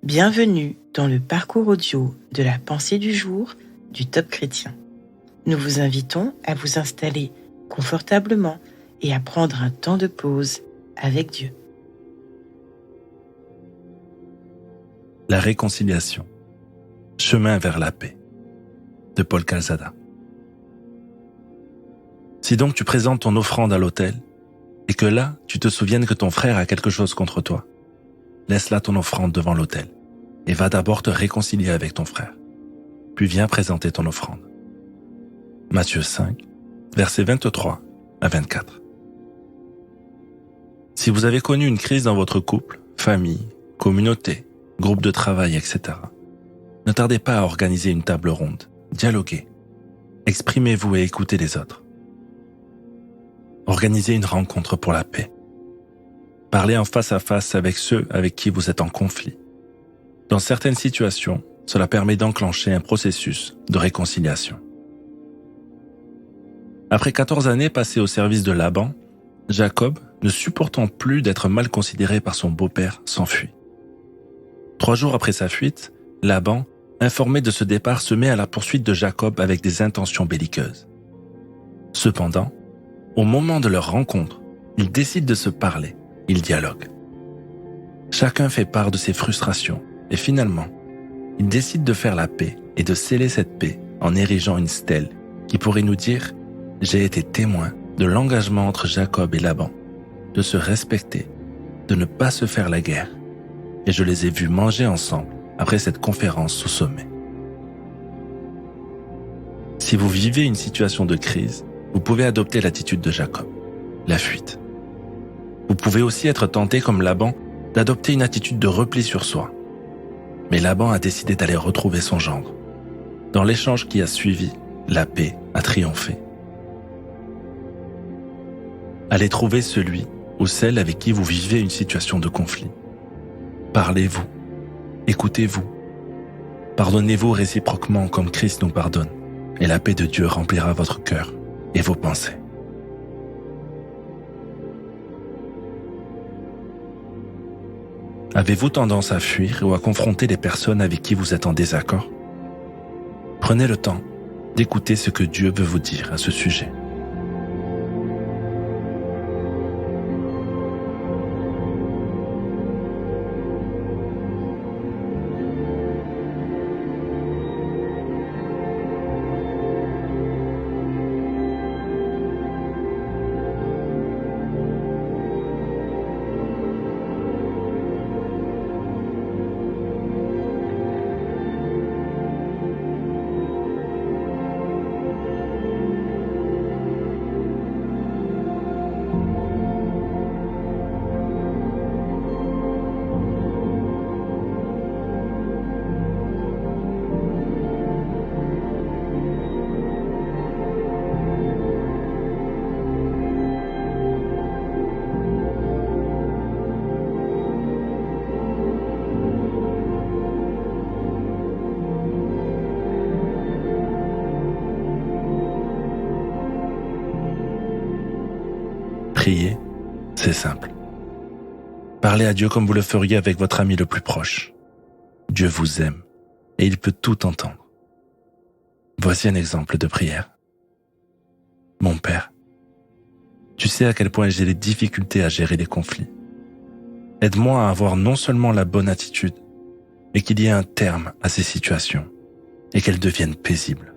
Bienvenue dans le parcours audio de la pensée du jour du Top Chrétien. Nous vous invitons à vous installer confortablement et à prendre un temps de pause avec Dieu. La réconciliation. Chemin vers la paix. De Paul Calzada. Si donc tu présentes ton offrande à l'autel, et que là, tu te souviennes que ton frère a quelque chose contre toi, laisse là ton offrande devant l'autel, et va d'abord te réconcilier avec ton frère. Puis viens présenter ton offrande. Matthieu 5, versets 23 à 24. Si vous avez connu une crise dans votre couple, famille, communauté, groupe de travail, etc., ne tardez pas à organiser une table ronde, dialoguez, exprimez-vous et écoutez les autres. Organisez une rencontre pour la paix. Parlez en face à face avec ceux avec qui vous êtes en conflit. Dans certaines situations, cela permet d'enclencher un processus de réconciliation. Après 14 années passées au service de Laban, Jacob, ne supportant plus d'être mal considéré par son beau-père, s'enfuit. 3 jours après sa fuite, Laban, informé de ce départ, se met à la poursuite de Jacob avec des intentions belliqueuses. Cependant, au moment de leur rencontre, ils décident de se parler, ils dialoguent. Chacun fait part de ses frustrations et finalement, ils décident de faire la paix et de sceller cette paix en érigeant une stèle qui pourrait nous dire « J'ai été témoin de l'engagement entre Jacob et Laban, de se respecter, de ne pas se faire la guerre, et je les ai vus manger ensemble après cette conférence au sommet. » Si vous vivez une situation de crise, vous pouvez adopter l'attitude de Jacob, la fuite. Vous pouvez aussi être tenté comme Laban d'adopter une attitude de repli sur soi. Mais Laban a décidé d'aller retrouver son gendre. Dans l'échange qui a suivi, la paix a triomphé. Allez trouver celui ou celle avec qui vous vivez une situation de conflit. Parlez-vous, écoutez-vous, pardonnez-vous réciproquement comme Christ nous pardonne, et la paix de Dieu remplira votre cœur et vos pensées. Avez-vous tendance à fuir ou à confronter les personnes avec qui vous êtes en désaccord? Prenez le temps d'écouter ce que Dieu veut vous dire à ce sujet. Prier, c'est simple. Parlez à Dieu comme vous le feriez avec votre ami le plus proche. Dieu vous aime et il peut tout entendre. Voici un exemple de prière. Mon Père, tu sais à quel point j'ai des difficultés à gérer les conflits. Aide-moi à avoir non seulement la bonne attitude, mais qu'il y ait un terme à ces situations et qu'elles deviennent paisibles.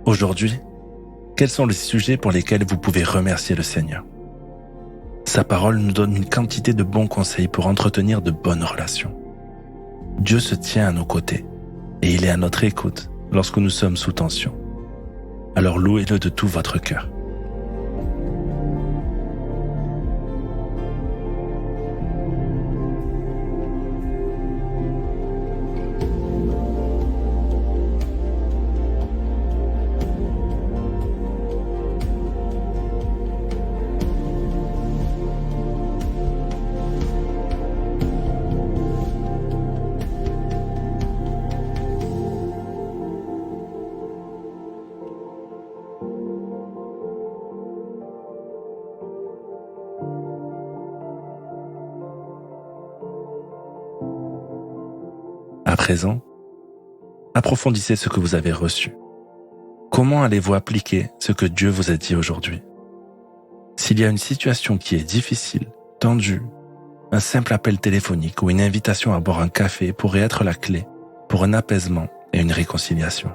Aujourd'hui, quels sont les sujets pour lesquels vous pouvez remercier le Seigneur? Sa parole nous donne une quantité de bons conseils pour entretenir de bonnes relations. Dieu se tient à nos côtés et il est à notre écoute lorsque nous sommes sous tension. alors louez-le de tout votre cœur. À présent, approfondissez ce que vous avez reçu. Comment allez-vous appliquer ce que Dieu vous a dit aujourd'hui? S'il y a une situation qui est difficile, tendue, un simple appel téléphonique ou une invitation à boire un café pourrait être la clé pour un apaisement et une réconciliation.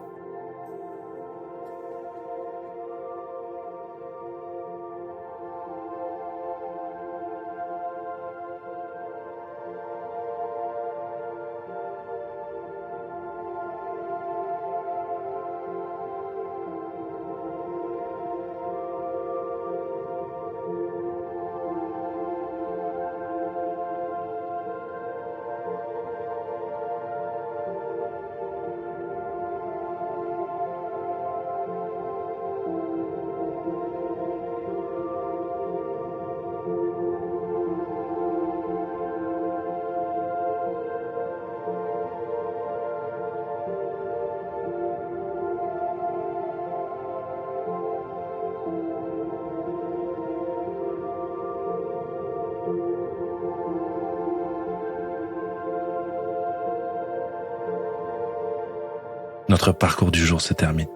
Notre parcours du jour se termine.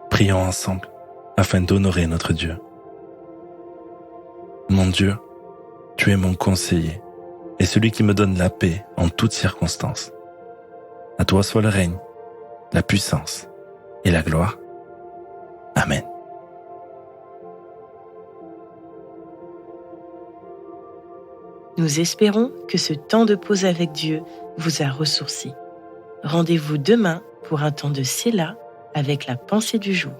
Prions ensemble afin d'honorer notre Dieu. Mon Dieu, tu es mon conseiller et celui qui me donne la paix en toutes circonstances. À toi soit le règne, la puissance et la gloire. Amen. Nous espérons que ce temps de pause avec Dieu vous a ressourci. Rendez-vous demain pour un temps de Séla avec la pensée du jour.